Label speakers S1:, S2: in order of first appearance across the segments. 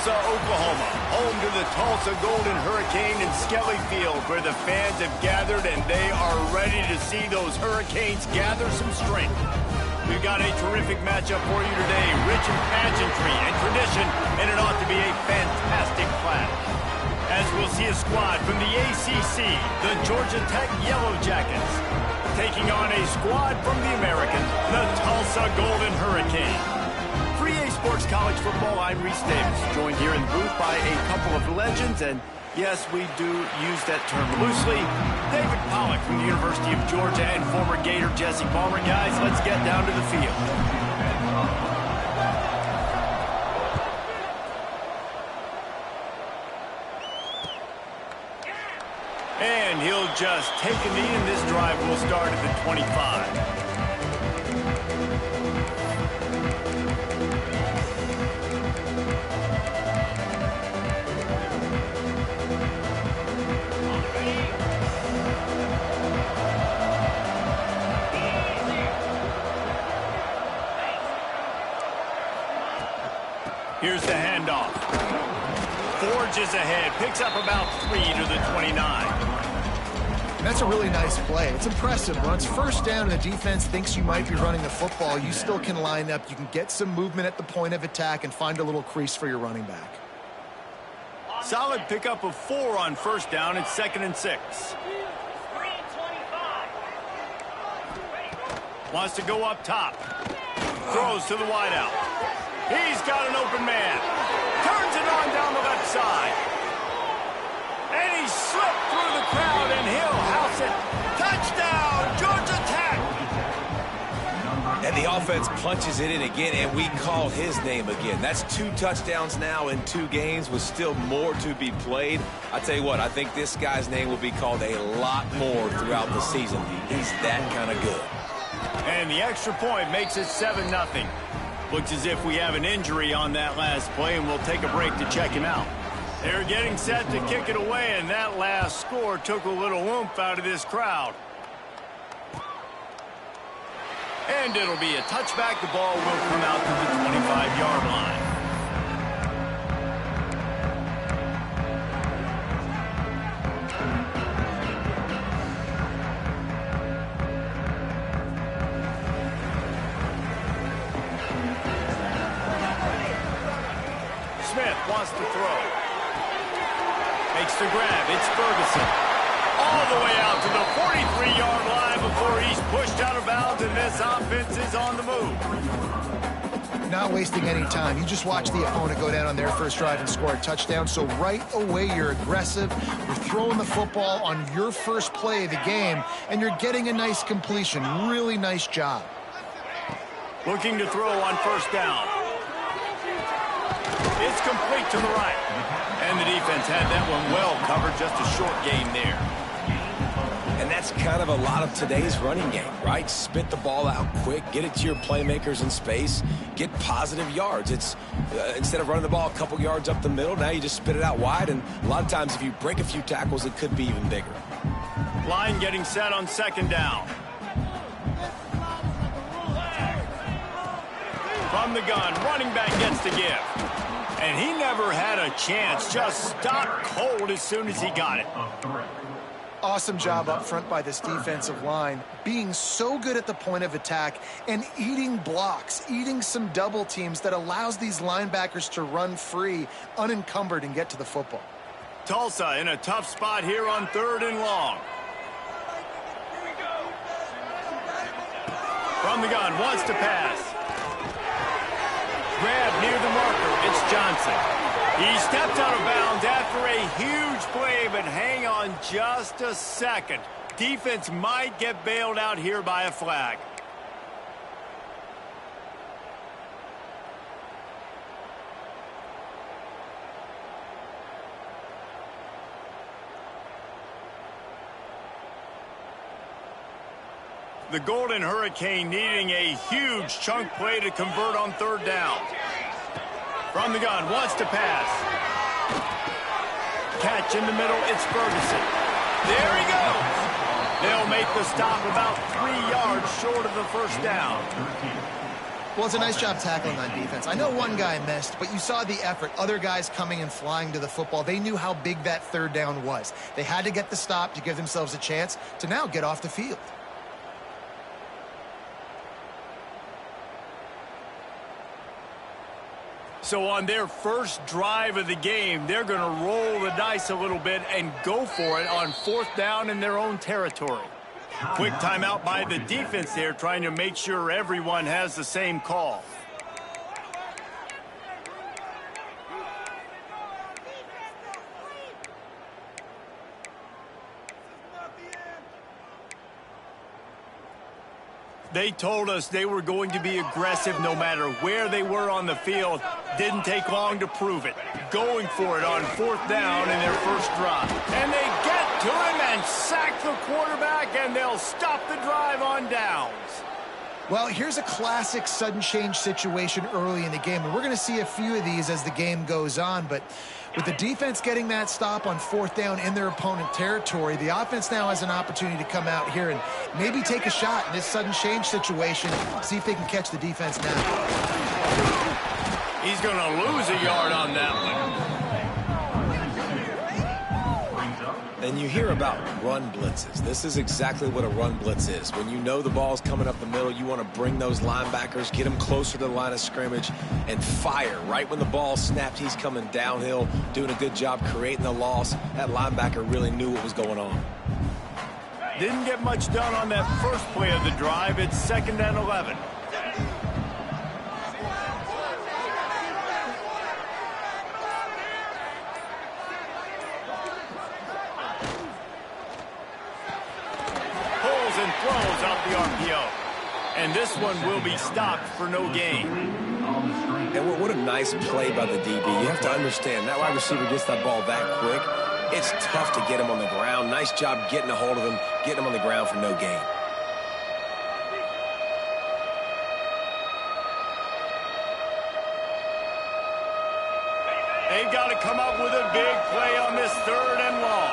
S1: Tulsa, Oklahoma, home to the Tulsa Golden Hurricane in Skelly Field, where the fans have gathered and they are ready to see those Hurricanes gather some strength. We've got a terrific matchup for you today, rich in pageantry and tradition, and it ought to be a fantastic clash. As we'll see a squad from the ACC, the Georgia Tech Yellow Jackets, taking on a squad from the American, the Tulsa Golden Hurricane. For EA Sports College Football, I'm Reese Davis, joined here in the booth by a couple of legends, and yes, we do use that term loosely. David Pollack from the University of Georgia and former Gator Jesse Palmer. Guys, let's get down to the field. And he'll just take a knee, and this drive will start at the 25. Here's the handoff. Forges ahead, picks up about 3 to the 29.
S2: That's a really nice play. It's impressive. When it's first down and the defense thinks you might be running the football, you still can line up. You can get some movement at the point of attack and find a little crease for your running back.
S1: Solid pickup of 4 on first down. It's 2nd and 6. Wants to go up top. Throws to the wideout. He's got an open man. Turns it on down the left side. And he slipped through the crowd, and he'll house it. Touchdown, Georgia Tech!
S3: And the offense punches it in again, and we call his name again. That's 2 touchdowns now in 2 games with still more to be played. I tell you what, I think this guy's name will be called a lot more throughout the season. He's that kind of good.
S1: And the extra point makes it 7-0. Looks as if we have an injury on that last play, and we'll take a break to check him out. They're getting set to kick it away, and that last score took a little oomph out of this crowd. And it'll be a touchback. The ball will come out to the 25-yard line. Smith wants to throw. Makes the grab. It's Ferguson. All the way out to the 43-yard line before he's pushed out of bounds, and this offense is on the move.
S2: Not wasting any time. You just watch the opponent go down on their first drive and score a touchdown. So right away, you're aggressive. You're throwing the football on your first play of the game, and you're getting a nice completion. Really nice job.
S1: Looking to throw on first down. It's complete to the right. And the defense had that one well covered. Just a short gain there.
S3: And that's kind of a lot of today's running game, right? Spit the ball out quick, get it to your playmakers in space, get positive yards. It's instead of running the ball a couple yards up the middle, now you just spit it out wide, and a lot of times if you break a few tackles, it could be even bigger.
S1: Line getting set on second down. From the gun, running back gets the give. And he never had a chance, just stopped cold as soon as he got it.
S2: Awesome job up front by this defensive line, being so good at the point of attack and eating blocks, eating some double teams that allows these linebackers to run free, unencumbered, and get to the football.
S1: Tulsa in a tough spot here on 3rd and long. From the gun, wants to pass. Grab near the marker. It's Johnson. He stepped out of bounds after a huge play, but hang on just a second. Defense might get bailed out here by a flag. The Golden Hurricane needing a huge chunk play to convert on 3rd down. From the gun, wants to pass. Catch in the middle, it's Ferguson. There he goes. They'll make the stop about 3 yards short of the first down.
S2: Well, it's a nice job tackling on defense. I know one guy missed, but you saw the effort. Other guys coming and flying to the football. They knew how big that third down was. They had to get the stop to give themselves a chance to now get off the field.
S1: So on their first drive of the game, they're going to roll the dice a little bit and go for it on 4th down in their own territory. Quick timeout by the defense there, trying to make sure everyone has the same call. They told us they were going to be aggressive no matter where they were on the field. Didn't take long to prove it. Going for it on 4th down in their first drive. And they get to him and sack the quarterback, and they'll stop the drive on downs.
S2: Well, here's a classic sudden change situation early in the game, and we're going to see a few of these as the game goes on, but with the defense getting that stop on 4th down in their opponent territory, the offense now has an opportunity to come out here and maybe take a shot in this sudden change situation, see if they can catch the defense now.
S1: He's going to lose a yard on that one.
S3: And you hear about run blitzes. This is exactly what a run blitz is. When you know the ball's coming up the middle, you want to bring those linebackers, get them closer to the line of scrimmage, and fire. Right when the ball snapped, he's coming downhill, doing a good job creating the loss. That linebacker really knew what was going on.
S1: Didn't get much done on that first play of the drive. It's 2nd and 11. And throws off the RPO. And this one will be stopped for no gain.
S3: And what a nice play by the DB. You have to understand, that wide receiver gets that ball that quick. It's tough to get him on the ground. Nice job getting a hold of him, getting him on the ground for no gain.
S1: They've got to come up with a big play on this 3rd and long.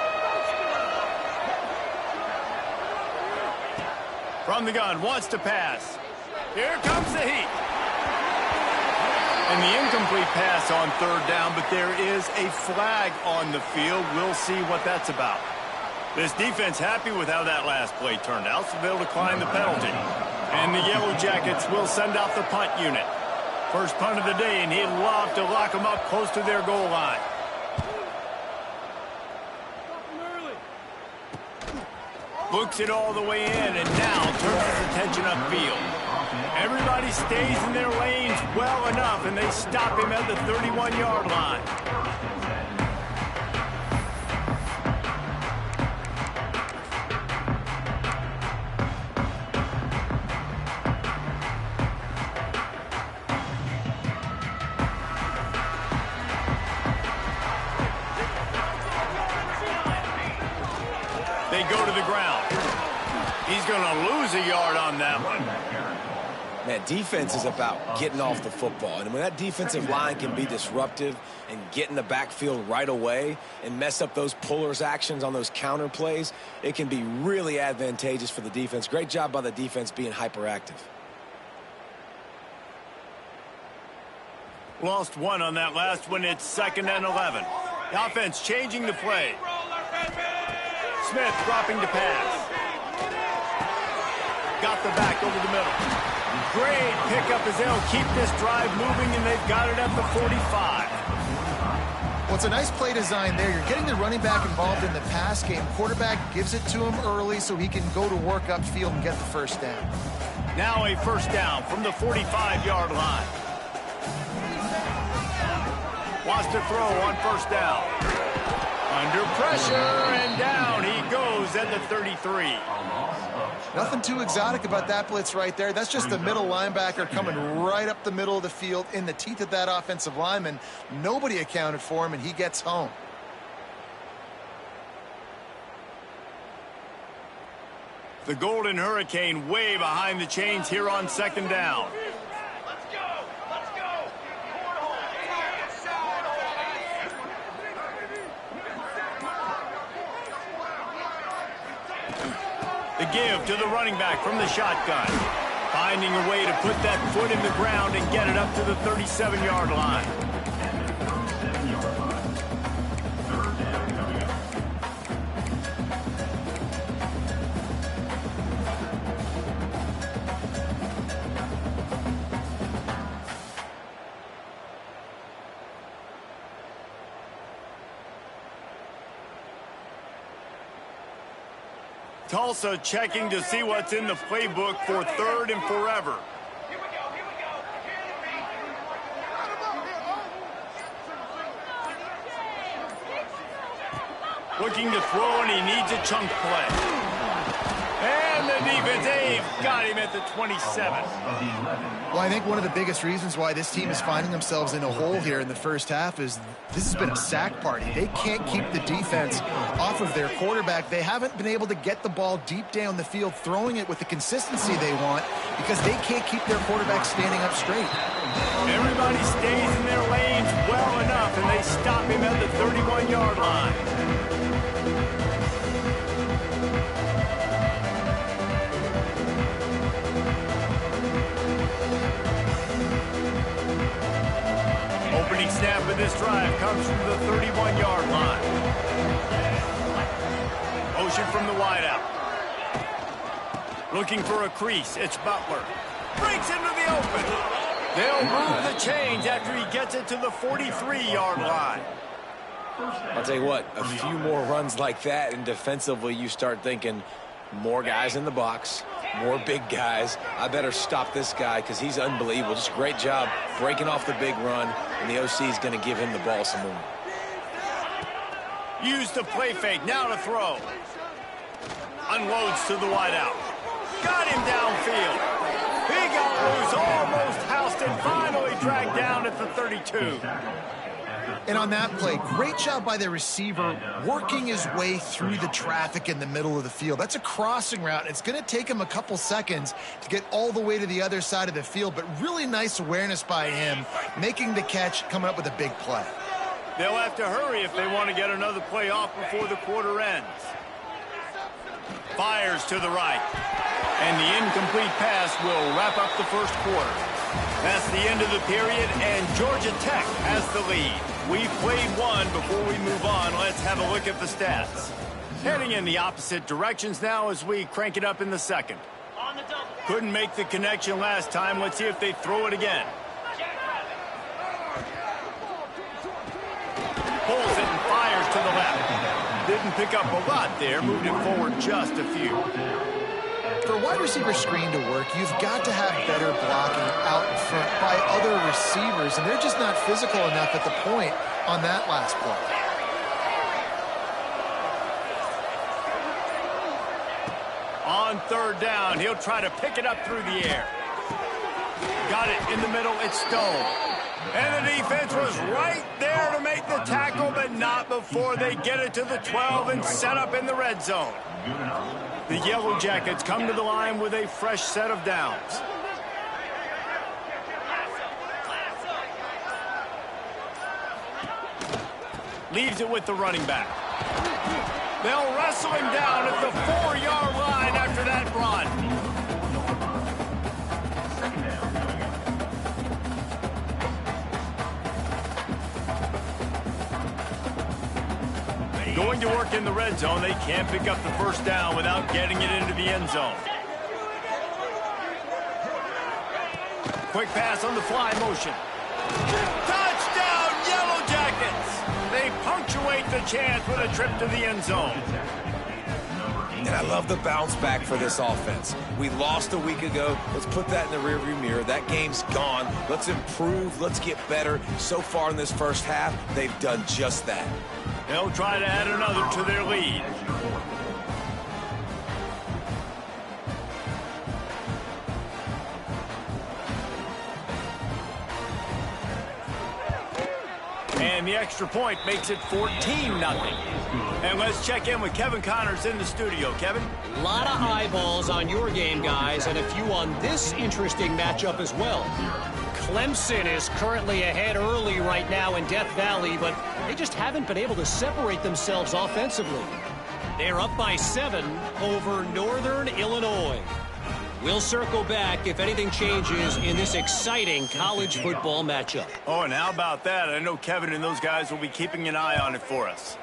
S1: From the gun, wants to pass. Here comes the heat. And the incomplete pass on 3rd down, but there is a flag on the field. We'll see what that's about. This defense happy with how that last play turned out, so they'll decline the penalty. And the Yellow Jackets will send out the punt unit. First punt of the day, and he'd love to lock them up close to their goal line. Looks it all the way in, and now turns his attention upfield. Everybody stays in their lanes well enough, and they stop him at the 31-yard line. They go to the ground. He's going to lose a yard on that one.
S3: Man, defense is about getting off the football. And when that defensive line can be disruptive and get in the backfield right away and mess up those pullers actions on those counter plays, it can be really advantageous for the defense. Great job by the defense being hyperactive.
S1: Lost one on that last one. It's 2nd and 11. The offense changing the play. Smith dropping to pass. Got the back over the middle. Great pickup as they'll keep this drive moving, and they've got it at the 45.
S2: Well, it's a nice play design there. You're getting the running back involved in the pass game. Quarterback gives it to him early so he can go to work upfield and get the first down.
S1: Now a first down from the 45-yard line. Wants to throw on first down. Under pressure, and down he goes at the 33.
S2: Nothing too exotic about that blitz right there. That's just the middle linebacker coming right up the middle of the field in the teeth of that offensive lineman. Nobody accounted for him, and he gets home.
S1: The Golden Hurricane way behind the chains here on 2nd down. The give to the running back from the shotgun. Finding a way to put that foot in the ground and get it up to the 37-yard line. Tulsa checking to see what's in the playbook for 3rd and forever. Looking to throw, and he needs a chunk play. And the defense, they've got him at the 27.
S2: Well, I think one of the biggest reasons why this team is finding themselves in a hole here in the first half is this has been a sack party. They can't keep the defense off of their quarterback. They haven't been able to get the ball deep down the field, throwing it with the consistency they want because they can't keep their quarterback standing up straight.
S1: Everybody stays in their lanes well enough, and they stop him at the 31-yard line. Opening snap of this drive comes from the 31-yard line. Motion from the wideout. Looking for a crease. It's Butler. Breaks into the open. They'll move the chains after he gets it to the 43-yard line.
S3: I'll tell you what, a few more runs like that, and defensively you start thinking more guys in the box, more big guys. I better stop this guy because he's unbelievable. Just a great job breaking off the big run, and the OC is going to give him the ball some more.
S1: Use the play fake, now to throw. Unloads to the wideout. Got him downfield. He got loose, almost housed and finally dragged down at the 32.
S2: And on that play, great job by the receiver working his way through the traffic in the middle of the field. That's a crossing route. It's going to take him a couple seconds to get all the way to the other side of the field, but really nice awareness by him, making the catch, coming up with a big play.
S1: They'll have to hurry if they want to get another play off before the quarter ends. Fires to the right. And the incomplete pass will wrap up the first quarter. That's the end of the period, and Georgia Tech has the lead. We've played one. Before we move on, let's have a look at the stats. Heading in the opposite directions now as we crank it up in the second. Couldn't make the connection last time. Let's see if they throw it again. Pulls it and fires to the left. Didn't pick up a lot there. Moved it forward just a few.
S2: For a wide receiver screen to work, you've got to have better blocking out in front by other receivers, and they're just not physical enough at the point on that last play.
S1: On 3rd down, he'll try to pick it up through the air. Got it in the middle, it's Stone. And the defense was right there to make the tackle, but not before they get it to the 12 and set up in the red zone. The Yellow Jackets come to the line with a fresh set of downs. Leaves it with the running back. They'll wrestle him down at the 4-yard line after that run. Going to work in the red zone. They can't pick up the first down without getting it into the end zone. Quick pass on the fly motion. Touchdown, Yellow Jackets! They punctuate the chance with a trip to the end zone.
S3: And I love the bounce back for this offense. We lost a week ago. Let's put that in the rearview mirror. That game's gone. Let's improve. Let's get better. So far in this first half, they've done just that.
S1: They'll try to add another to their lead. And the extra point makes it 14-0. And let's check in with Kevin Connors in the studio. Kevin?
S4: A lot of eyeballs on your game, guys, and a few on this interesting matchup as well. Clemson is currently ahead early right now in Death Valley, but they just haven't been able to separate themselves offensively. They're up by 7 over Northern Illinois. We'll circle back if anything changes in this exciting college football matchup.
S1: Oh, and how about that? I know Kevin and those guys will be keeping an eye on it for us.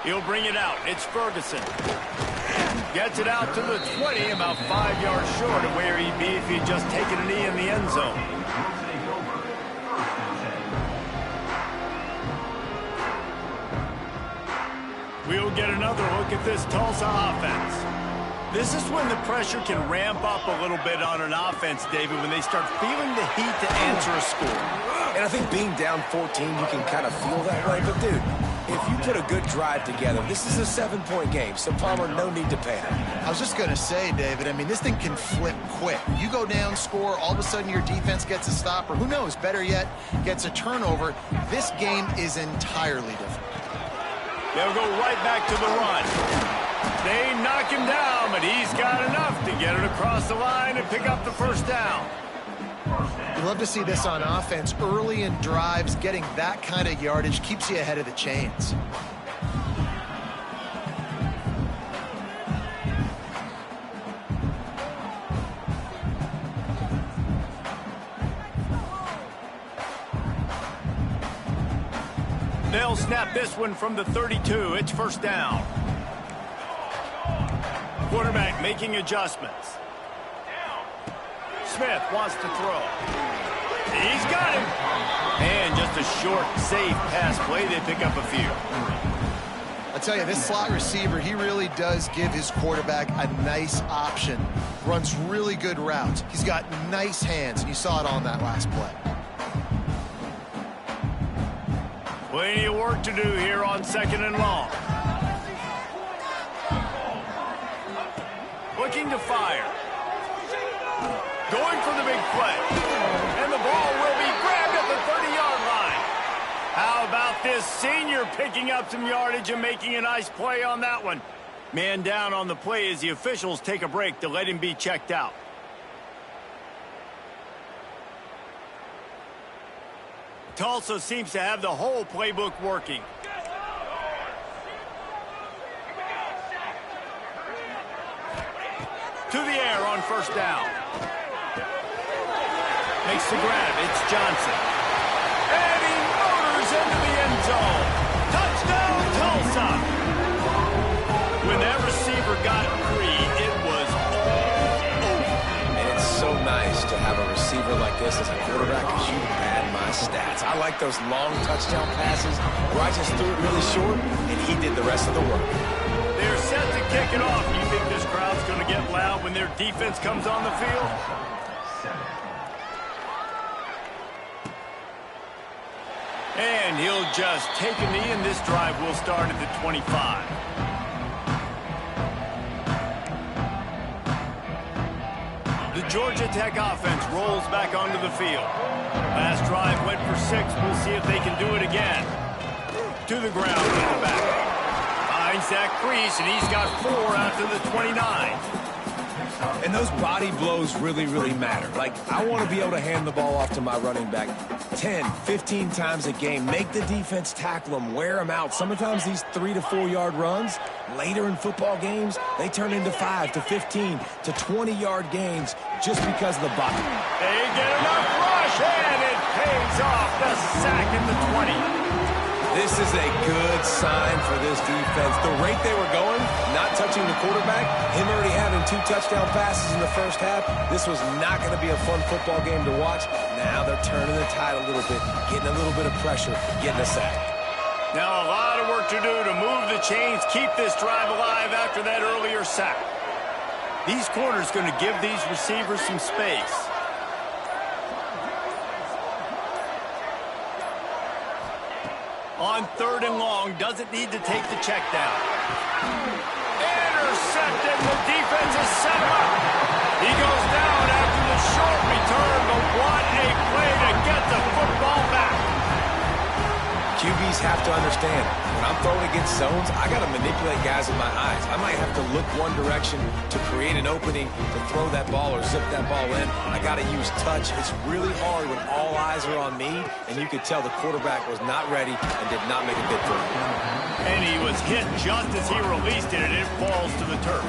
S1: He'll bring it out. It's Ferguson. Gets it out to the 20, about 5 yards short of where he'd be if he'd just taken a knee in the end zone. We'll get another look at this Tulsa offense. This is when the pressure can ramp up a little bit on an offense, David, when they start feeling the heat to answer a score.
S3: And I think being down 14, you can kind of feel that way. But, dude, if you put a good drive together, this is a 7-point game, so Palmer, no need to panic.
S2: I was just going to say, David, I mean, this thing can flip quick. You go down, score, all of a sudden your defense gets a stop, or who knows, better yet, gets a turnover. This game is entirely different.
S1: They'll go right back to the run. They knock him down, but he's got enough to get it across the line and pick up the first down.
S2: You love to see this on offense. Early in drives, getting that kind of yardage keeps you ahead of the chains.
S1: They'll snap this one from the 32. It's first down. Quarterback making adjustments. Smith wants to throw. He's got him. And just a short, safe pass play. They pick up a few.
S2: I tell you, this slot receiver, he really does give his quarterback a nice option. Runs really good routes. He's got nice hands, and you saw it on that last play.
S1: Plenty of work to do here on 2nd and long. Looking to fire. Going for the big play. And the ball will be grabbed at the 30-yard line. How about this senior picking up some yardage and making a nice play on that one? Man down on the play as the officials take a break to let him be checked out. Tulsa seems to have the whole playbook working. To the air on first down. Makes the grab. It's Johnson. And he motors into the end zone. Touchdown, Tulsa. When that receiver got free, it was all over.
S3: And it's so nice to have a receiver like this as a quarterback because you pad my stats. I like those long touchdown passes where I just threw it really short and he did the rest of the work.
S1: They're set to kick it off. You think this crowd's going to get loud when their defense comes on the field? And he'll just take a knee, and this drive will start at the 25. The Georgia Tech offense rolls back onto the field. Last drive went for 6. We'll see if they can do it again. To the ground in the back. Finds that crease, and he's got 4 out to the 29.
S3: And those body blows really, really matter. Like, I want to be able to hand the ball off to my running back 10, 15 times a game. Make the defense tackle them, wear them out. Sometimes these 3 to 4 yard runs, later in football games, they turn into 5 to 15 to 20 yard gains just because of the body.
S1: They get enough rush, and it pays off. The sack at the 20.
S3: This is a good sign for this defense. The rate they were going, not touching the quarterback, him already having 2 touchdown passes in the first half, this was not going to be a fun football game to watch. Now they're turning the tide a little bit, getting a little bit of pressure, getting a sack.
S1: Now a lot of work to do to move the chains, keep this drive alive after that earlier sack. These corners going to give these receivers some space. On 3rd and long, doesn't need to take the check down. Intercepted. The defense is set him up. He goes down after the short return, but what a play to get the football back.
S3: QBs have to understand, when I'm throwing against zones, I got to manipulate guys with my eyes. I might have to look one direction to create an opening to throw that ball or zip that ball in. I got to use touch. It's really hard when all eyes are on me, and you could tell the quarterback was not ready and did not make a good throw.
S1: And he was hit just as he released it, and it falls to the turf.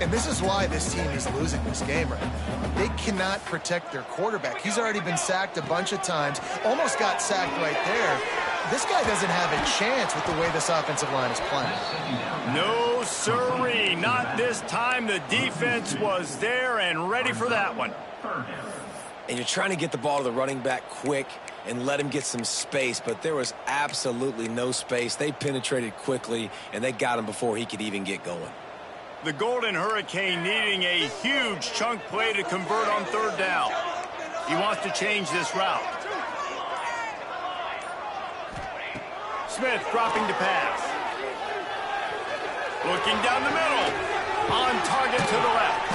S2: And this is why this team is losing this game right now. They cannot protect their quarterback. He's already been sacked a bunch of times, almost got sacked right there. This guy doesn't have a chance with the way this offensive line is playing.
S1: No, sirree, not this time. The defense was there and ready for that one.
S3: And you're trying to get the ball to the running back quick and let him get some space, but there was absolutely no space. They penetrated quickly, and they got him before he could even get going.
S1: The Golden Hurricane needing a huge chunk play to convert on third down. He wants to change this route. Smith dropping to pass. Looking down the middle. On target to the left.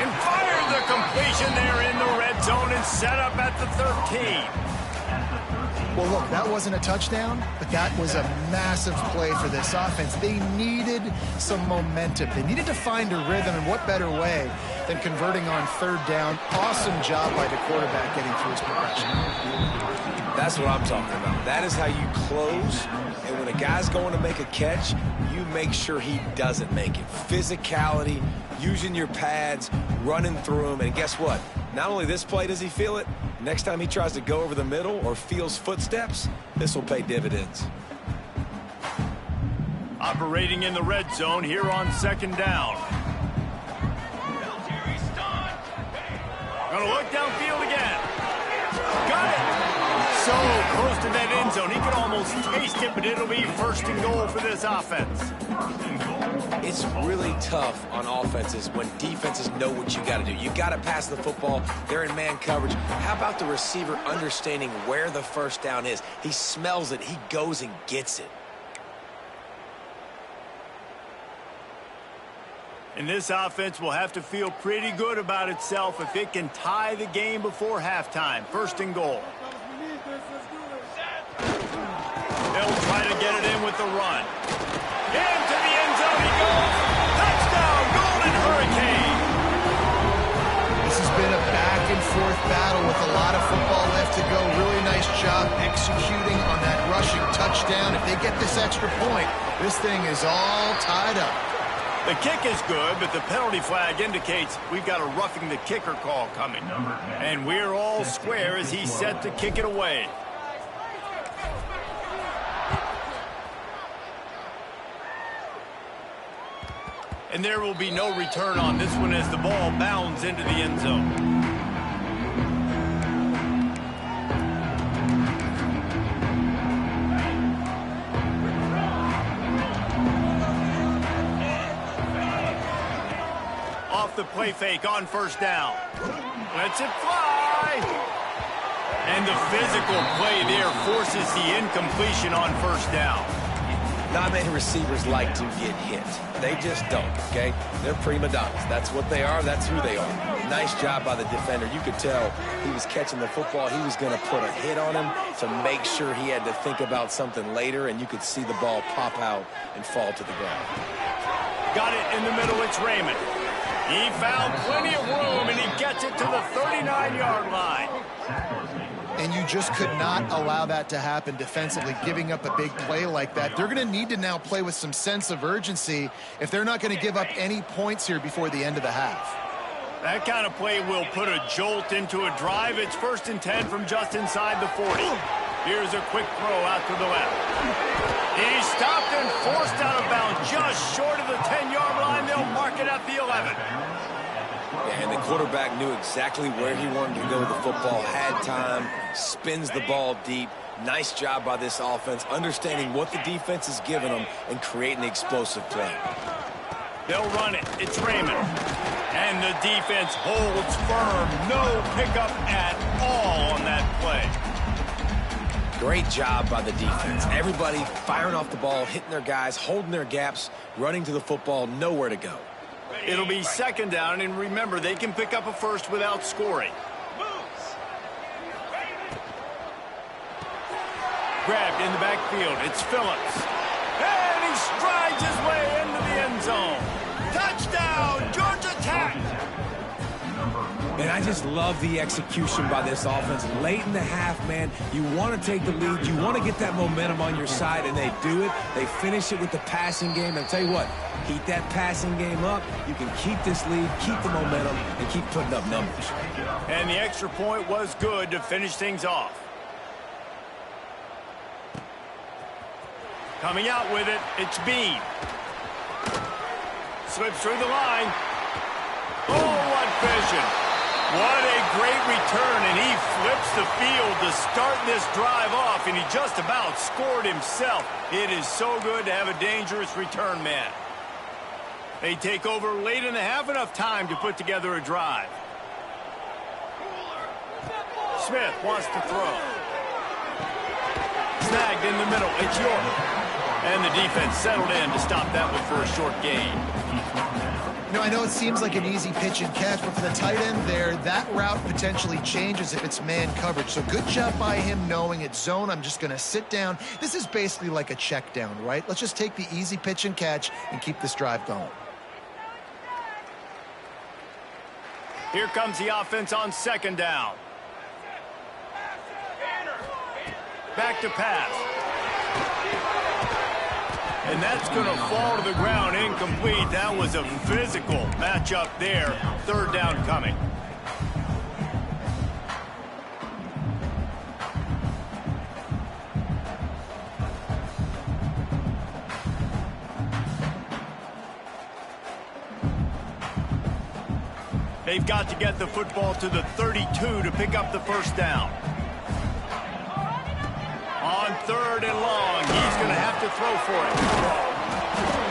S1: And fired the completion there in the red zone and set up at the 13.
S2: Well, look, that wasn't a touchdown, but that was a massive play for this offense. They needed some momentum. They needed to find a rhythm, and what better way than converting on third down. Awesome job by the quarterback getting through his progression.
S3: That's what I'm talking about. That is how you close, and when a guy's going to make a catch, you make sure he doesn't make it. Physicality, using your pads, running through him, and guess what? Not only this play does he feel it, next time he tries to go over the middle or feels footsteps, this will pay dividends.
S1: Operating in the red zone here on second down. Gonna look downfield again. Got it! So close to that end zone. He could almost taste it, but it'll be first and goal for this offense.
S3: It's really tough on offenses when defenses know what you got to do. You got to pass the football. They're in man coverage. How about the receiver understanding where the first down is? He smells it. He goes and gets it.
S1: And this offense will have to feel pretty good about itself if it can tie the game before halftime. First and goal. They'll try to get it in with the run. Into the end zone he goes. Touchdown, Golden Hurricane.
S2: This has been a back-and-forth battle with a lot of football left to go. Really nice job executing on that rushing touchdown. If they get this extra point, this thing is all tied up.
S1: The kick is good, but the penalty flag indicates we've got a roughing the kicker call coming. And we're all square as he's set to kick it away. And there will be no return on this one as the ball bounds into the end zone. Off the play fake on first down. Lets it fly. And the physical play there forces the incompletion on first down.
S3: Not many receivers like to get hit. They just don't, okay? They're prima donnas. That's what they are. That's who they are. Nice job by the defender. You could tell he was catching the football. He was going to put a hit on him to make sure he had to think about something later, and you could see the ball pop out and fall to the ground.
S1: Got it in the middle. It's Raymond. He found plenty of room, and he gets it to the 39-yard line.
S2: And you just could not allow that to happen defensively, giving up a big play like that. They're going to need to now play with some sense of urgency if they're not going to give up any points here before the end of the half.
S1: That kind of play will put a jolt into a drive. It's 1st and 10 from just inside the 40. Here's a quick throw out to the left. He's stopped and forced out of bounds just short of the 10-yard line. They'll mark it at the 11.
S3: And the quarterback knew exactly where he wanted to go with the football, had time, spins the ball deep. Nice job by this offense, understanding what the defense is giving them and creating the explosive play.
S1: They'll run it. It's Raymond. And the defense holds firm. No pickup at all on that play.
S3: Great job by the defense. Everybody firing off the ball, hitting their guys, holding their gaps, running to the football, nowhere to go.
S1: It'll be second down, and remember, they can pick up a first without scoring. Grabbed in the backfield. It's Phillips. And he strides his way into the end zone. Touchdown, Georgia Tech!
S3: And I just love the execution by this offense. Late in the half, man, you want to take the lead. You want to get that momentum on your side, and they do it. They finish it with the passing game. And I'll tell you what, keep that passing game up. You can keep this lead, keep the momentum, and keep putting up numbers.
S1: And the extra point was good to finish things off. Coming out with it, it's Bean. Slips through the line. Oh, what vision. What a great return, and he flips the field to start this drive off, and he just about scored himself. It is so good to have a dangerous return man. They take over late in the half, enough time to put together a drive. Smith wants to throw. Snagged in the middle. It's York. And the defense settled in to stop that one for a short gain.
S2: You know, I know it seems like an easy pitch and catch, but for the tight end there, that route potentially changes if it's man coverage. So good job by him knowing it's zone. I'm just going to sit down. This is basically like a check down, right? Let's just take the easy pitch and catch and keep this drive going.
S1: Here comes the offense on second down. Back to pass. And that's going to fall to the ground incomplete. That was a physical matchup there. Third down coming. They've got to get the football to the 32 to pick up the first down. On third and long, he's going to have to throw for it.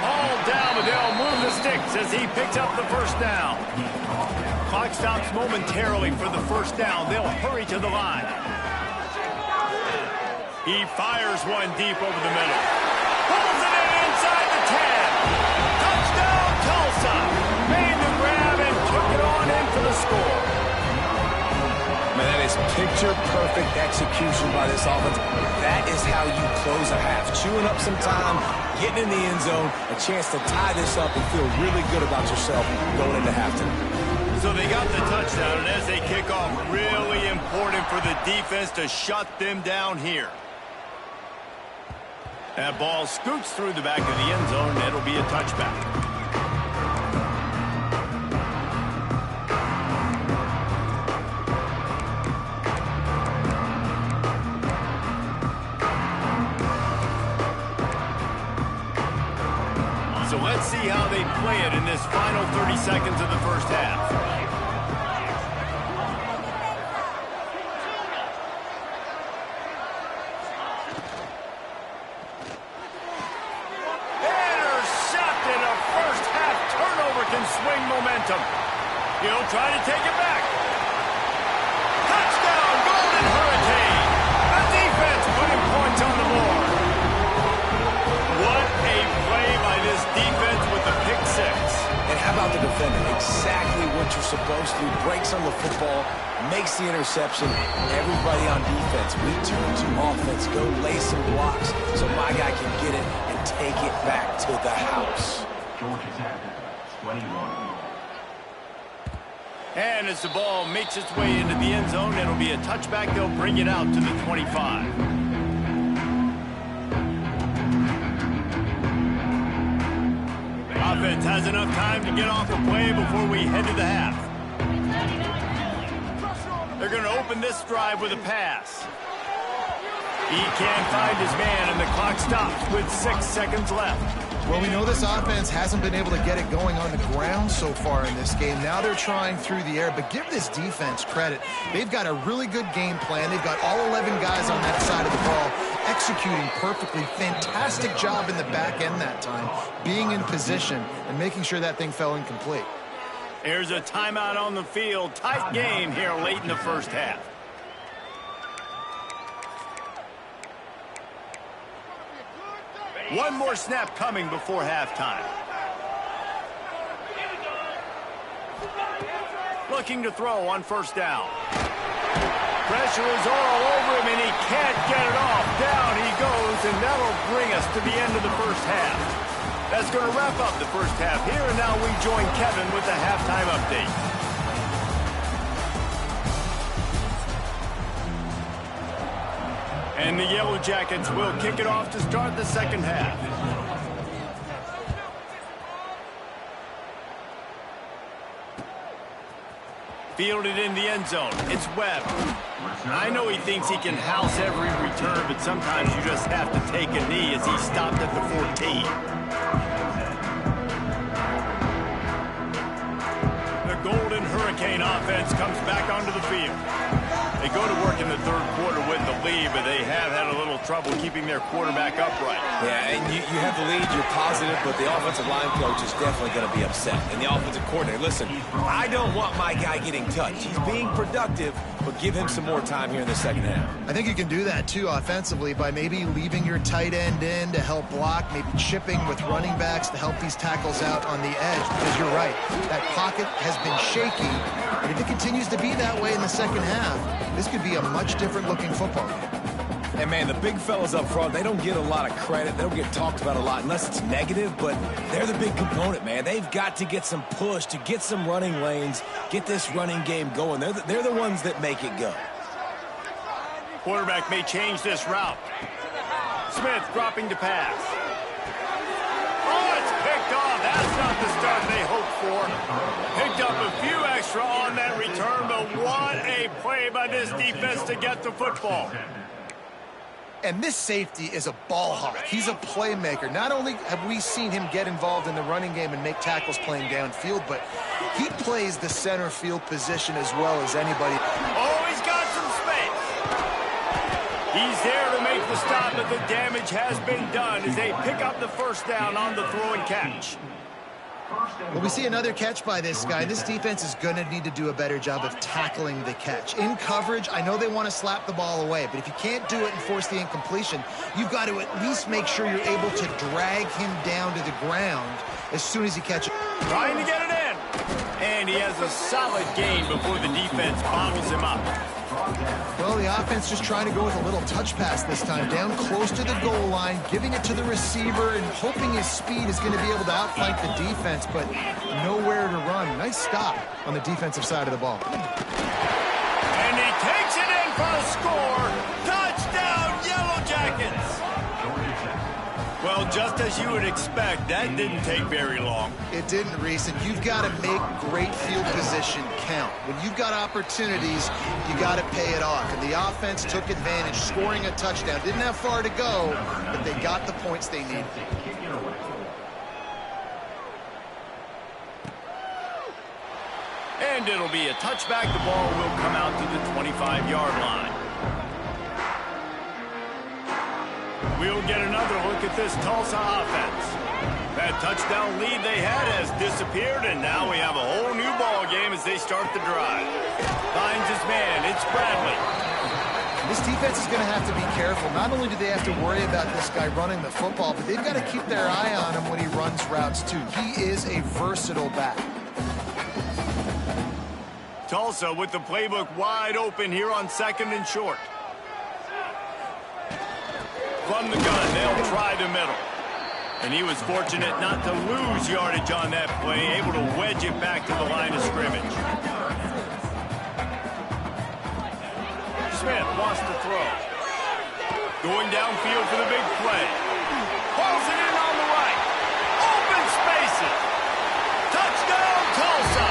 S1: All down, but they'll move the sticks as he picks up the first down. Clock stops momentarily for the first down. They'll hurry to the line. He fires one deep over the middle. Pulls it in inside the 10. Touchdown, Tulsa. Made the grab and took it on in for the score.
S3: Man, that is picture-perfect execution by this offense. That is how you close a half. Chewing up some time, getting in the end zone, a chance to tie this up and feel really good about yourself going into halftime.
S1: So they got the touchdown, and as they kick off, really important for the defense to shut them down here. That ball scoots through the back of the end zone, and it'll be a touchback. So let's see how they play it in this final 30 seconds of the first half. Intercepted. A first half turnover can swing momentum. He'll try to take it back. Touchdown, Golden Hurricane. The defense putting points on the board. What a play by this defense with the pick six.
S3: And how about the defender? Exactly what you're supposed to do. Breaks on the football, makes the interception. Everybody on defense, we turn to offense. Go lay some blocks so my guy can get it and take it back to the house.
S1: And as the ball makes its way into the end zone, it'll be a touchback. They'll bring it out to the 25. Offense has enough time to get off the play before we head to the half. They're going to open this drive with a pass. He can't find his man, and the clock stops with 6 seconds left.
S2: Well, we know this offense hasn't been able to get it going on the ground so far in this game. Now they're trying through the air, but give this defense credit. They've got a really good game plan. They've got all 11 guys on that side of the ball executing perfectly. Fantastic job in the back end that time, being in position and making sure that thing fell incomplete.
S1: There's a timeout on the field. Tight game here late in the first half. One more snap coming before halftime. Looking to throw on first down. Pressure is all over him, and he can't get it off. Down he goes, and that'll bring us to the end of the first half. That's going to wrap up the first half here, and now we join Kevin with the halftime update. And the Yellow Jackets will kick it off to start the second half. Fielded in the end zone. It's Webb. I know he thinks he can house every return, but sometimes you just have to take a knee as he stopped at the 14. The Golden Hurricane offense comes back onto the field. They go to work in the third quarter with the lead, but they have had a little trouble keeping their quarterback upright.
S3: Yeah, and you have the lead, you're positive, but the offensive line coach is definitely going to be upset. And the offensive coordinator, listen, I don't want my guy getting touched. He's being productive, but give him some more time here in the second half.
S2: I think you can do that, too, offensively, by maybe leaving your tight end in to help block, maybe chipping with running backs to help these tackles out on the edge, because you're right. That pocket has been shaky, and if it continues to be that way in the second half, this could be a much different-looking football game.
S3: And, man, the big fellas up front, they don't get a lot of credit. They don't get talked about a lot unless it's negative, but they're the big component, man. They've got to get some push, to get some running lanes, get this running game going. They're the ones that make it go.
S1: Quarterback may change this route. Smith dropping to pass. Oh, it's picked off. That's not the start they hoped for. Picked up a few extra on that return, but what a play by this defense to get the football.
S2: And this safety is a ball hawk. He's a playmaker. Not only have we seen him get involved in the running game and make tackles playing downfield, but he plays the center field position as well as anybody.
S1: Oh, he's got some space. He's there to make the stop, but the damage has been done as they pick up the first down on the throw and catch.
S2: Well, we see another catch by this guy. This defense is going to need to do a better job of tackling the catch. In coverage, I know they want to slap the ball away, but if you can't do it and force the incompletion, you've got to at least make sure you're able to drag him down to the ground as soon as you catch it.
S1: Trying to get it in. And he has a solid gain before the defense bottles him up.
S2: Well, the offense just trying to go with a little touch pass this time, down close to the goal line, giving it to the receiver and hoping his speed is going to be able to outflank the defense, but nowhere to run. Nice stop on the defensive side of the ball.
S1: And he takes it in for a score. Touchdown, Yellow Jackets. Well, just as you would expect, that didn't take very long.
S2: It didn't, Reese, and you've got to make great field position count. When you've got opportunities, you got to pay it off. And the offense took advantage, scoring a touchdown. Didn't have far to go, but they got the points they needed.
S1: And it'll be a touchback. The ball will come out to the 25-yard line. We'll get another look at this Tulsa offense. That touchdown lead they had has disappeared, and now we have a whole new ball game as they start the drive. Finds his man. It's Bradley.
S2: This defense is going to have to be careful. Not only do they have to worry about this guy running the football, but they've got to keep their eye on him when he runs routes, too. He is a versatile back.
S1: Tulsa with the playbook wide open here on 2nd and short. From the gun, they'll try the middle. And he was fortunate not to lose yardage on that play, able to wedge it back to the line of scrimmage. Smith wants to throw. Going downfield for the big play. Pulls it in on the right. Open spaces. Touchdown, Tulsa.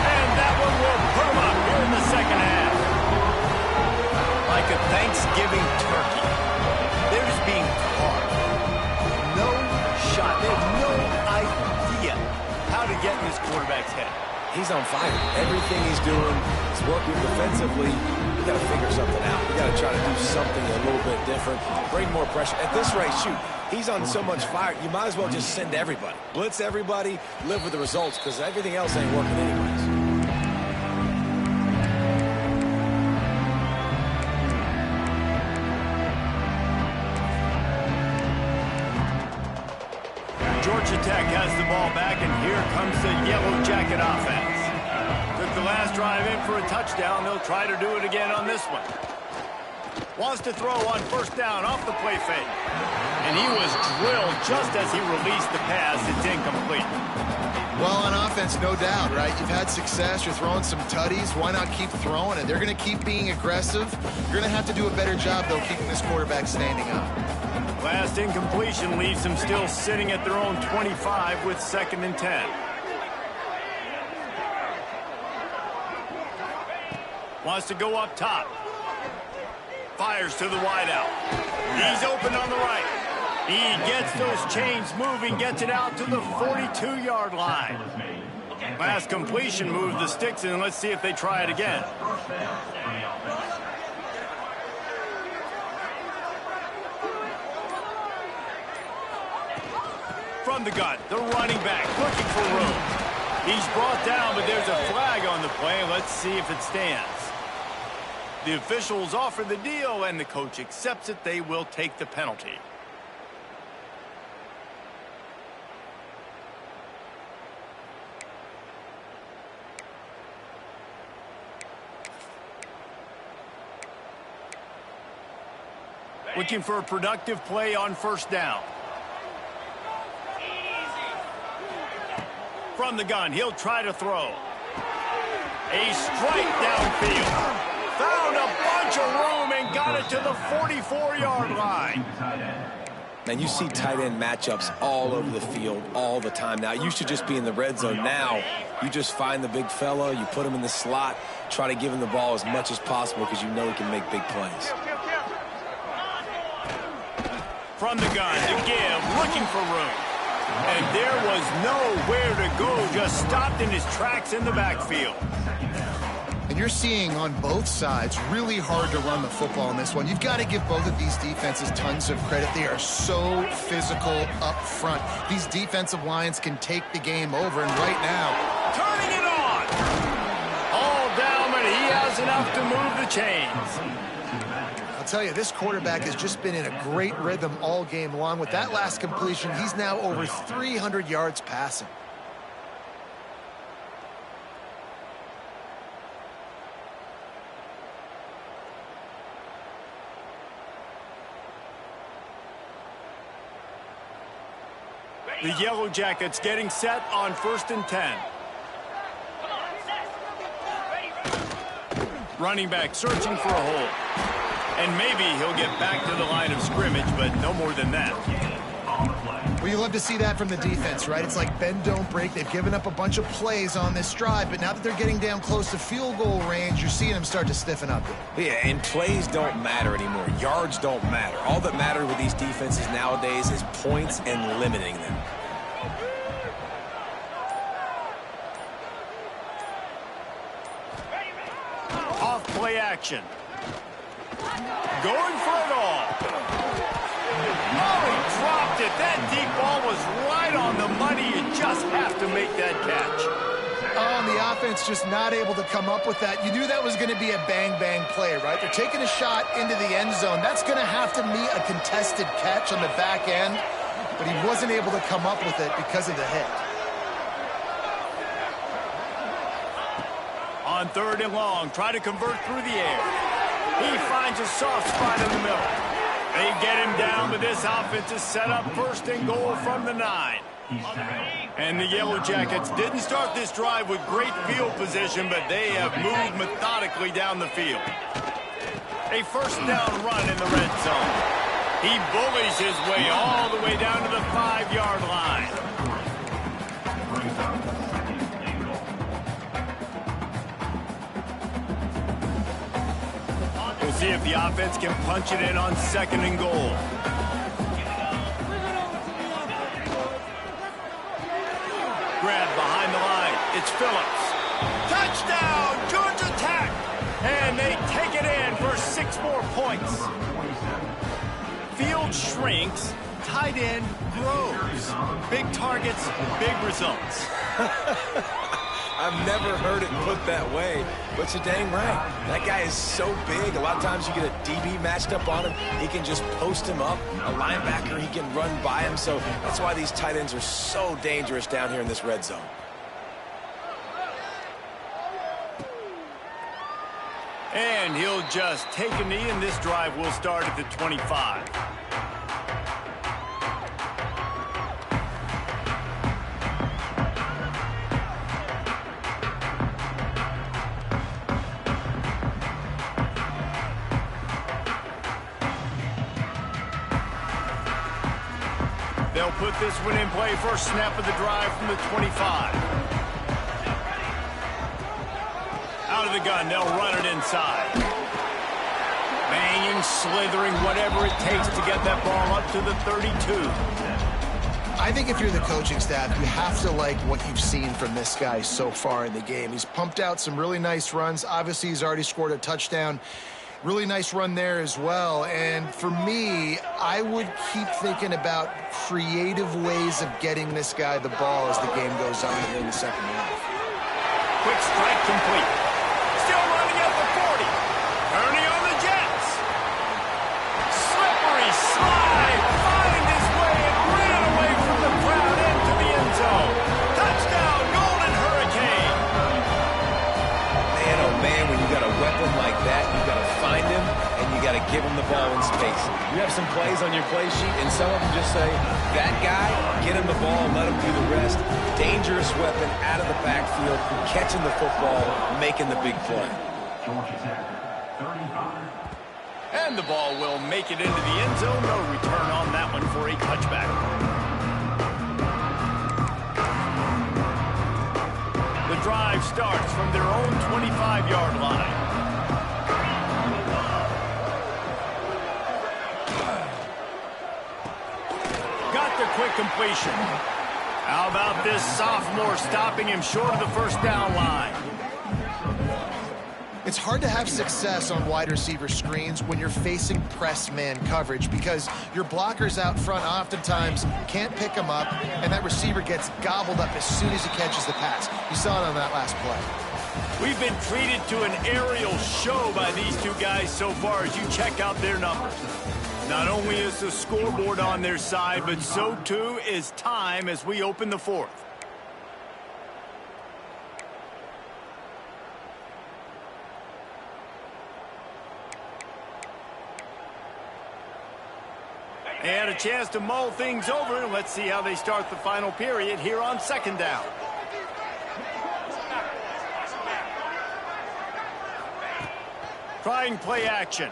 S1: And that one will put him up here in the second half. Like a Thanksgiving turkey. They're just being caught. No shot. They have no idea how to get in this quarterback's head.
S3: He's on fire. Everything he's doing is working defensively. We got to figure something out. We got to try to do something a little bit different. Bring more pressure. At this rate, shoot, he's on so much fire, you might as well just send everybody. Blitz everybody, live with the results, because everything else ain't working anyways.
S1: Georgia Tech has the ball back, and here comes the Yellow Jacket offense. Took the last drive in for a touchdown. They'll try to do it again on this one. Wants to throw on first down off the play fake. And he was drilled just as he released the pass. It's incomplete.
S2: Well, on offense, no doubt, right? You've had success. You're throwing some tutties. Why not keep throwing it? They're going to keep being aggressive. You're going to have to do a better job, though, keeping this quarterback standing up.
S1: Last incompletion leaves them still sitting at their own 25 with 2nd and 10. Wants to go up top. Fires to the wideout. He's open on the right. He gets those chains moving, gets it out to the 42-yard line. Last completion moved the sticks in. Let's see if they try it again. From the gun, the running back looking for room. He's brought down, but there's a flag on the play. Let's see if it stands. The officials offer the deal, and the coach accepts it. They will take the penalty. Looking for a productive play on 1st down. From the gun, he'll try to throw. A strike downfield. Found a bunch of room and got it to the 44-yard line.
S3: And you see tight end matchups all over the field all the time. Now, it used to just be in the red zone. Now, you just find the big fella, you put him in the slot, try to give him the ball as much as possible because you know he can make big plays.
S1: From the gun to give, looking for room. And there was nowhere to go, just stopped in his tracks in the backfield.
S2: And you're seeing on both sides really hard to run the football in this one. You've got to give both of these defenses tons of credit. They are so physical up front. These defensive lines can take the game over, and right now,
S1: turning it on. All down, but he has enough to move the chains.
S2: I'll tell you, this quarterback has just been in a great rhythm all game long. With that last completion, he's now over 300 yards passing.
S1: The Yellow Jackets getting set on 1st and 10. Running back searching for a hole. And maybe he'll get back to the line of scrimmage, but no more than that.
S2: Well, you love to see that from the defense, right? It's like bend, don't break. They've given up a bunch of plays on this drive, but now that they're getting down close to field goal range, you're seeing them start to stiffen up.
S3: Yeah, and plays don't matter anymore. Yards don't matter. All that matters with these defenses nowadays is points and limiting them.
S1: Off play action. Going for it all. Oh, he dropped it. That deep ball was right on the money. You just have to make that catch.
S2: Oh, and the offense just not able to come up with that. You knew that was going to be a bang-bang play, right? They're taking a shot into the end zone. That's going to have to meet a contested catch on the back end, but he wasn't able to come up with it because of the hit.
S1: On 3rd and long, try to convert through the air. He finds a soft spot in the middle. They get him down, but this offense is set up 1st and goal from the 9. And the Yellow Jackets didn't start this drive with great field position, but they have moved methodically down the field. A 1st down run in the red zone. He bullies his way all the way down to the 5-yard line. We'll see if the offense can punch it in on 2nd and goal. Grab behind the line. It's Phillips. Touchdown! Georgia Tech! And they take it in for 6 more points. Field shrinks. Tight end grows. Big targets, big results.
S3: I've never heard it put that way, but you're dang right. That guy is so big. A lot of times you get a DB matched up on him. He can just post him up. A linebacker, he can run by him. So that's why these tight ends are so dangerous down here in this red zone.
S1: And he'll just take a knee, and this drive will start at the 25. put this one in play. First snap of the drive from the 25. Out of the gun, they'll run it inside. Banging, slithering, whatever it takes to get that ball up to the 32.
S2: I think if you're the coaching staff, you have to like what you've seen from this guy so far in the game. He's pumped out some really nice runs. Obviously, he's already scored a touchdown. Really nice run there as well. And for me, I would keep thinking about creative ways of getting this guy the ball as the game goes on in the second half.
S1: Quick strike complete. Still running at the 40. Turning on the Jets. Slippery slide. Find his way and ran away from the crowd into the end zone. Touchdown, Golden Hurricane.
S3: Man, oh man, when you got a weapon like that, you got to find him and you got to give him the ball in space. You have some plays on your play sheet, and some of them just say, that guy, get him the ball, let him do the rest. Dangerous weapon out of the backfield, catching the football, making the big play.
S1: And the ball will make it into the end zone. No return on that one for a touchback. The drive starts from their own 25-yard line. Got the quick completion. How about this sophomore stopping him short of the first down line?
S2: It's hard to have success on wide receiver screens when you're facing press man coverage because your blockers out front oftentimes can't pick them up, and that receiver gets gobbled up as soon as he catches the pass. You saw it on that last play.
S1: We've been treated to an aerial show by these two guys so far as you check out their numbers. Not only is the scoreboard on their side, but so too is time as we open the fourth. They had a chance to mull things over, and let's see how they start the final period here on second down. Trying play action.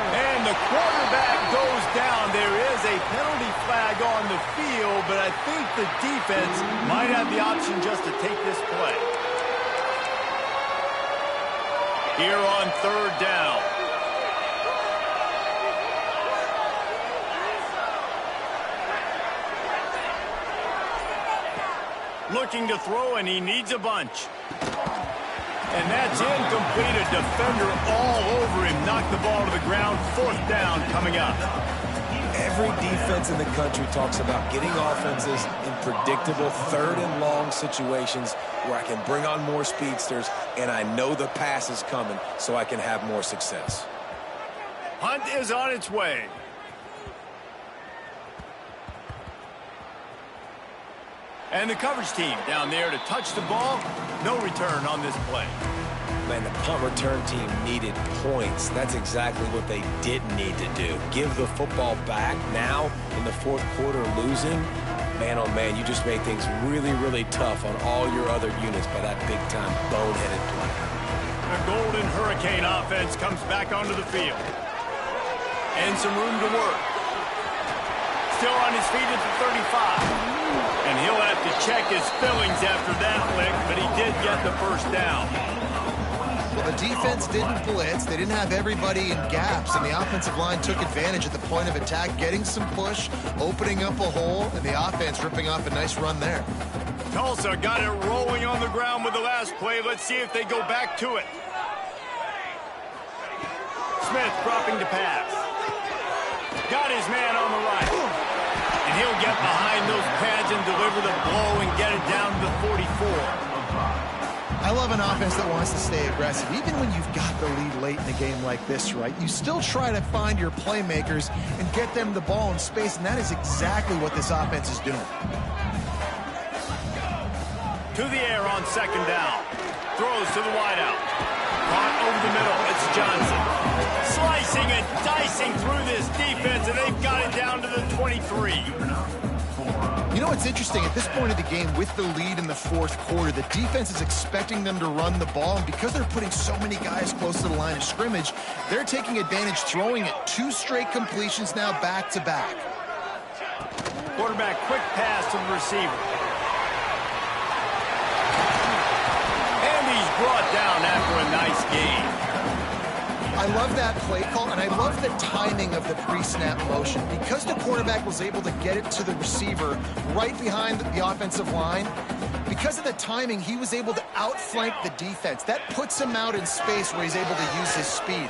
S1: And the quarterback goes down. There is a penalty flag on the field, but I think the defense might have the option just to take this play. Here on third down. Looking to throw, and he needs a bunch. And that's incomplete. A defender all over him. Knocked the ball to the ground. Fourth down coming up.
S3: Every defense in the country talks about getting offenses in predictable third and long situations where I can bring on more speedsters and I know the pass is coming so I can have more success.
S1: Hunt is on its way. And the coverage team down there to touch the ball. No return on this play.
S3: Man, the punt return team needed points. That's exactly what they didn't need to do. Give the football back now in the fourth quarter losing. Man, oh man, you just made things really, really tough on all your other units by that big-time boneheaded play.
S1: The Golden Hurricane offense comes back onto the field. And some room to work. Still on his feet at the 35. And he'll have to check his fillings after that lick, but he did get the first down.
S2: Well, the defense didn't blitz. They didn't have everybody in gaps, and the offensive line took advantage at the point of attack, getting some push, opening up a hole, and the offense ripping off a nice run there.
S1: Tulsa got it rolling on the ground with the last play. Let's see if they go back to it. Smith dropping to pass. Got his man on the right. And he'll get behind those pads and deliver the blow and get it down to the 44.
S2: I love an offense that wants to stay aggressive. Even when you've got the lead late in a game like this, right, you still try to find your playmakers and get them the ball in space, and that is exactly what this offense is doing.
S1: To the air on second down. Throws to the wideout. Caught over the middle. It's Johnson. Slicing and dicing through this defense, and they've got it down to the 23.
S2: You know what's interesting? At this point of the game, with the lead in the fourth quarter, the defense is expecting them to run the ball, and because they're putting so many guys close to the line of scrimmage, they're taking advantage, throwing it 2 straight completions now back-to-back.
S1: Quarterback quick pass to the receiver. And he's brought down after a nice gain.
S2: I love that play call, and I love the timing of the pre-snap motion. Because the quarterback was able to get it to the receiver right behind the offensive line, because of the timing, he was able to outflank the defense. That puts him out in space where he's able to use his speed.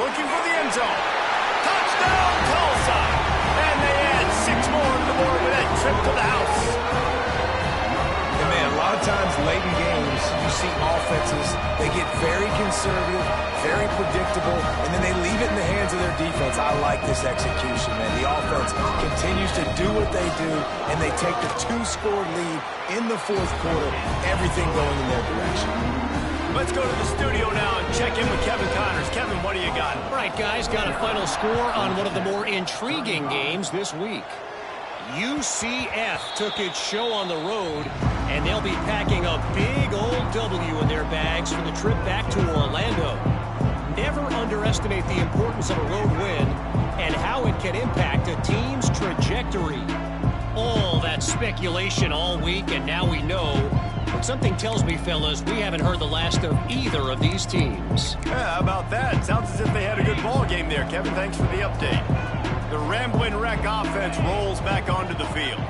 S1: Looking for the end zone. Touchdown, Tulsa! And they add 6 more to the board with that trip to the house.
S3: And man, a lot of times late in games, you see offenses, they get very conservative, very predictable, and then they leave it in the hands of their defense. I like this execution, man. The offense continues to do what they do, and they take the 2-score lead in the fourth quarter, everything going in their direction.
S1: Let's go to the studio now and check in with Kevin Connors. Kevin, what do you got?
S4: All right, guys, got a final score on one of the more intriguing games this week. UCF took its show on the road, and they'll be packing a big old W in their bags for the trip back to Orlando. Never underestimate the importance of a road win and how it can impact a team's trajectory. All that speculation all week, and now we know. But something tells me, fellas, we haven't heard the last of either of these teams.
S1: Yeah, how about that? Sounds as if they had a good ball game there. Kevin, thanks for the update. The Ramblin' Wreck offense rolls back onto the field.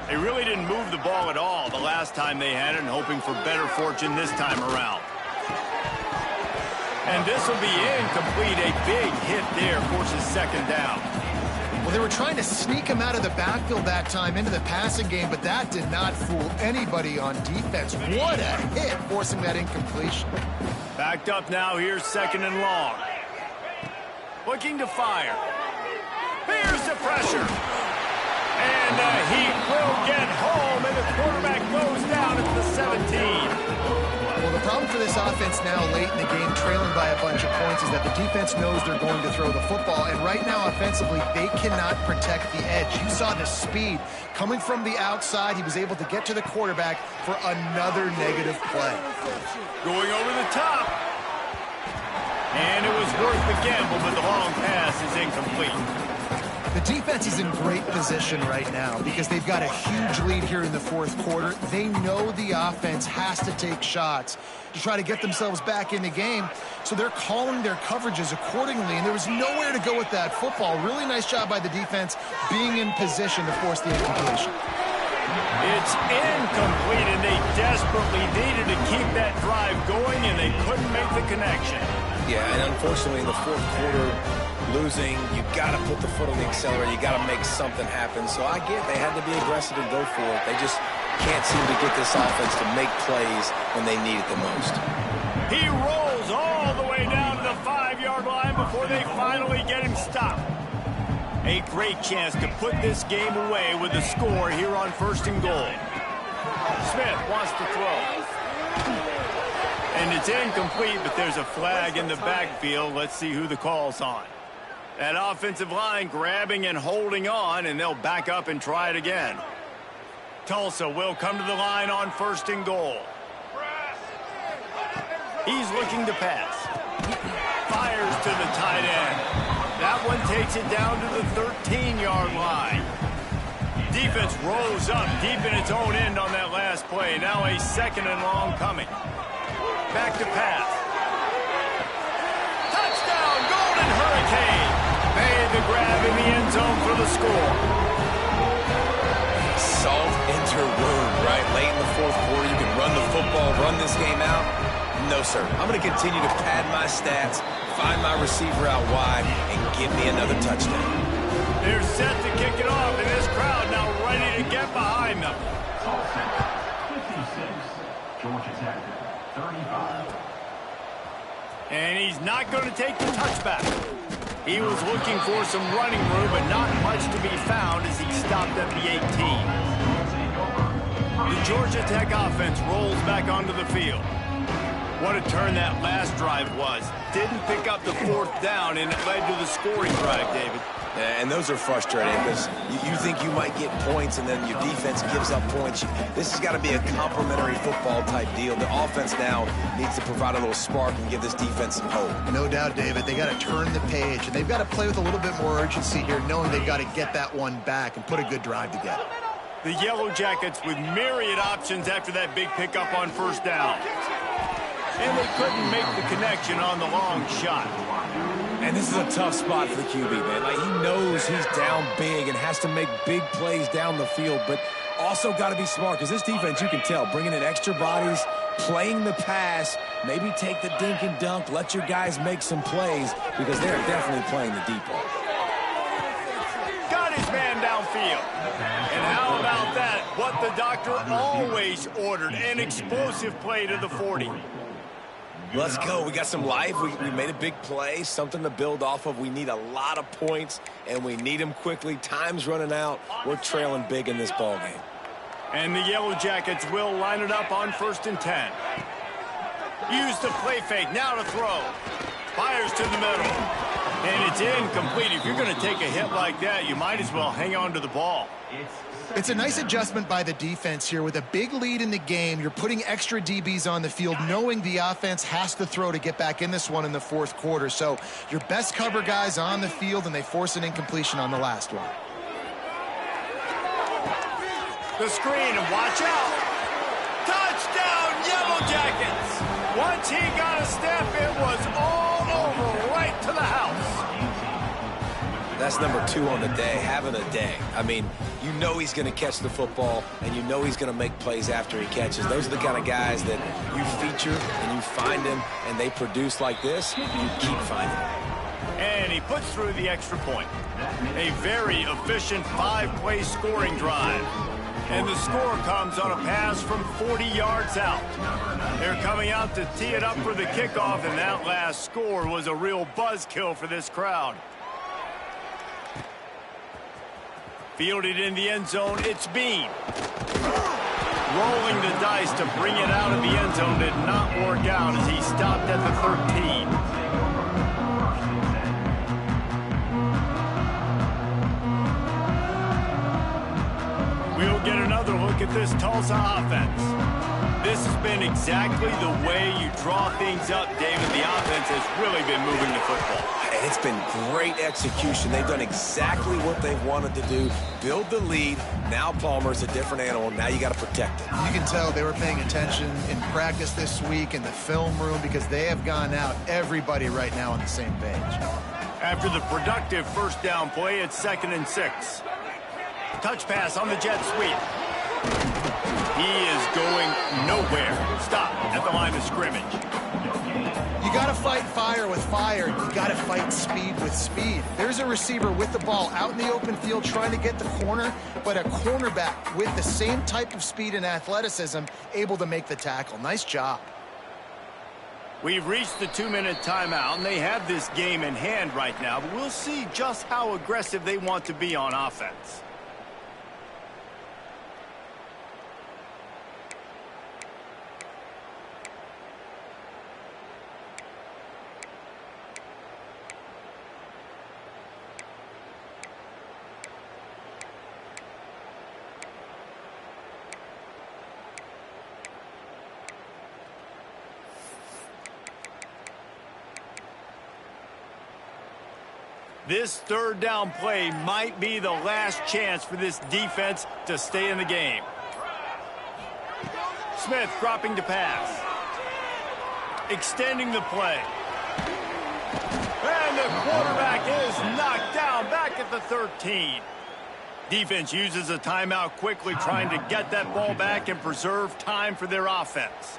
S1: They really didn't move the ball at all the last time they had it, and hoping for better fortune this time around. And this will be incomplete. A big hit there forces second down.
S2: Well, they were trying to sneak him out of the backfield that time into the passing game, but that did not fool anybody on defense. What a hit, forcing that incompletion.
S1: Backed up now, here's second and long. Looking to fire. Here's the pressure. And he will get home, and the quarterback goes down at the 17.
S2: Well, the problem for this offense now late in the game, trailing by a bunch of points, is that the defense knows they're going to throw the football. And right now, offensively, they cannot protect the edge. You saw the speed coming from the outside. He was able to get to the quarterback for another negative play.
S1: Going over the top. And it was worth the gamble, but the long pass is incomplete.
S2: The defense is in great position right now because they've got a huge lead here in the fourth quarter. They know the offense has to take shots to try to get themselves back in the game, so they're calling their coverages accordingly, and there was nowhere to go with that football. Really nice job by the defense being in position to force the incompletion.
S1: It's incomplete, and they desperately needed to keep that drive going, and they couldn't make the connection.
S3: Yeah, and unfortunately in the fourth quarter, losing, you got to put the foot on the accelerator. You got to make something happen. So I get they had to be aggressive and go for it. They just can't seem to get this offense to make plays when they need it the most.
S1: He rolls all the way down to the 5-yard line before they finally get him stopped. A great chance to put this game away with a score here on 1st and goal. Smith wants to throw. And it's incomplete, but there's a flag in the backfield. Let's see who the call's on. That offensive line grabbing and holding on, and they'll back up and try it again. Tulsa will come to the line on 1st and goal. He's looking to pass. Fires to the tight end. That one takes it down to the 13-yard line. Defense rose up deep in its own end on that last play. Now a 2nd and long coming. Back to pass. Touchdown, Golden Hurricane. Made the grab in the end zone for the score.
S3: Salt into wound, right? Late in the fourth quarter, you can run the football, run this game out. No, sir. I'm going to continue to pad my stats, find my receiver out wide, and give me another touchdown.
S1: They're set to kick it off, and this crowd now ready to get behind them.
S5: 56, Georgia Tech, 35.
S1: And he's not going to take the touchback. He was looking for some running room, but not much to be found as he stopped at the 18. The Georgia Tech offense rolls back onto the field. What a turn that last drive was. Didn't pick up the 4th down, and it led to the scoring drive, David.
S3: Yeah, and those are frustrating because you think you might get points and then your defense gives up points. This has got to be a complementary football type deal. The offense now needs to provide a little spark and give this defense some hope.
S2: No doubt, David. They got to turn the page, and they've got to play with a little bit more urgency here, knowing they've got to get that one back and put a good drive together.
S1: The Yellow Jackets with myriad options after that big pickup on 1st down. And they couldn't make the connection on the long shot.
S3: And this is a tough spot for the QB, man. Like, he knows he's down big and has to make big plays down the field, but also got to be smart because this defense, you can tell, bringing in extra bodies, playing the pass, maybe take the dink and dunk, let your guys make some plays because they're definitely playing the deep ball.
S1: Got his man downfield. And how about that? What the doctor always ordered, an explosive play to the 40.
S3: Let's go. We got some life. We made a big play, something to build off of. We need a lot of points, and we need them quickly. Time's running out. We're trailing big in this ball game.
S1: And the Yellow Jackets will line it up on 1st and 10. Use the play fake. Now to throw. Fires to the middle. And it's incomplete. If you're going to take a hit like that, you might as well hang on to the ball.
S2: It's a nice adjustment by the defense here. With a big lead in the game, you're putting extra DBs on the field, knowing the offense has to throw to get back in this one in the 4th quarter. So your best cover guys on the field, and they force an incompletion on the last one.
S1: The screen, and watch out. Touchdown, Yellow Jackets. Once he got a step, it was all over, right to the house.
S3: That's number 2 on the day, having a day. I mean, you know he's going to catch the football, and you know he's going to make plays after he catches. Those are the kind of guys that you feature, and you find them, and they produce like this, you keep finding them.
S1: And he puts through the extra point. A very efficient 5-play scoring drive. And the score comes on a pass from 40 yards out. They're coming out to tee it up for the kickoff, and that last score was a real buzzkill for this crowd. Fielded in the end zone, it's Bean. Rolling the dice to bring it out of the end zone did not work out as he stopped at the 13. We'll get another look at this Tulsa offense. This has been exactly the way you draw things up, David. The offense has really been moving the football.
S3: It's been great execution. They've done exactly what they've wanted to do. Build the lead. Now Palmer's a different animal. Now you got to protect it.
S2: You can tell they were paying attention in practice this week in the film room because they have gone out, everybody right now on the same page.
S1: After the productive 1st down play, it's 2nd and 6. Touch pass on the jet sweep. He is going nowhere. Stop at the line of scrimmage.
S2: You got to fight fire with fire. You got to fight speed with speed. There's a receiver with the ball out in the open field trying to get the corner, but a cornerback with the same type of speed and athleticism able to make the tackle. Nice job.
S1: We've reached the 2-minute timeout, and they have this game in hand right now, but we'll see just how aggressive they want to be on offense. This 3rd down play might be the last chance for this defense to stay in the game. Smith dropping to pass. Extending the play. And the quarterback is knocked down back at the 13. Defense uses a timeout quickly, trying to get that ball back and preserve time for their offense.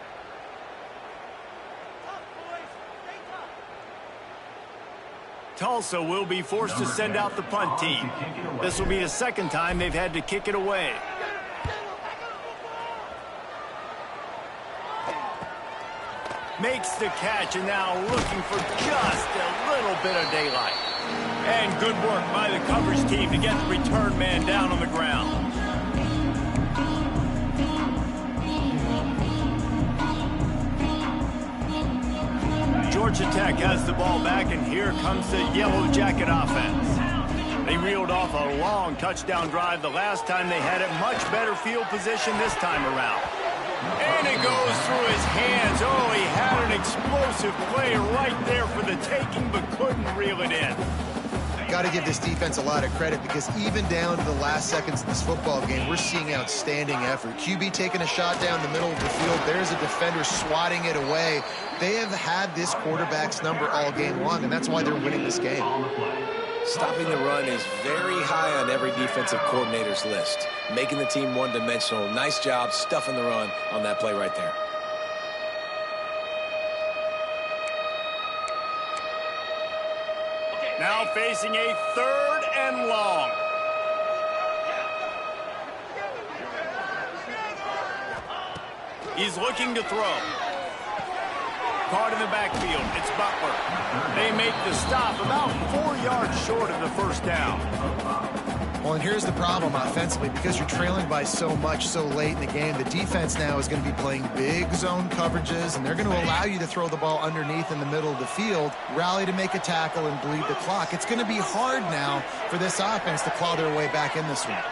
S1: Tulsa will be forced to send out the punt team. This will be the 2nd time they've had to kick it away. Makes the catch, and now looking for just a little bit of daylight. And good work by the coverage team to get the return man down on the ground. Georgia Tech has the ball back, and here comes the Yellow Jacket offense. They reeled off a long touchdown drive the last time they had it. Much better field position this time around. And it goes through his hands. Oh, he had an explosive play right there for the taking, but couldn't reel it in.
S2: Got to give this defense a lot of credit, because even down to the last seconds of this football game, we're seeing outstanding effort. QB taking a shot down the middle of the field. There's a defender swatting it away. They have had this quarterback's number all game long, and that's why they're winning this game.
S3: Stopping the run is very high on every defensive coordinator's list. Making the team one-dimensional. Nice job stuffing the run on that play right there.
S1: Now facing a 3rd and long. He's looking to throw. Caught in the backfield. It's Butler. They make the stop about 4 yards short of the first down.
S2: Well, and here's the problem offensively. Because you're trailing by so much so late in the game, the defense now is going to be playing big zone coverages, and they're going to allow you to throw the ball underneath in the middle of the field, rally to make a tackle, and bleed the clock. It's going to be hard now for this offense to claw their way back in this one.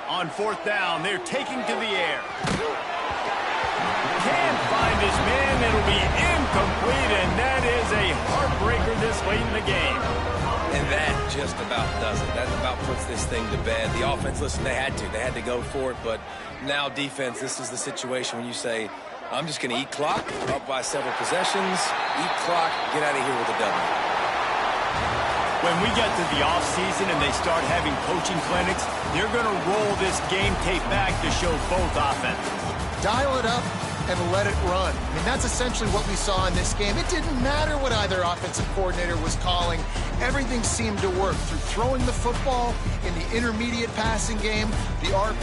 S1: On 4th down, they're taking to the air. Can't find his man. It'll be incomplete, and that is a heartbreaker this late in the game.
S3: And that just about does it. That about puts this thing to bed. The offense, listen, they had to go for it, but now defense, this is the situation when you say, I'm just going to eat clock, up by several possessions, eat clock, get out of here with a W.
S1: When we get to the offseason and they start having coaching clinics, they're going to roll this game tape back to show both offenses.
S2: Dial it up and let it run. I mean, that's essentially what we saw in this game. It didn't matter what either offensive coordinator was calling. Everything seemed to work through throwing the football in the intermediate passing game, the RP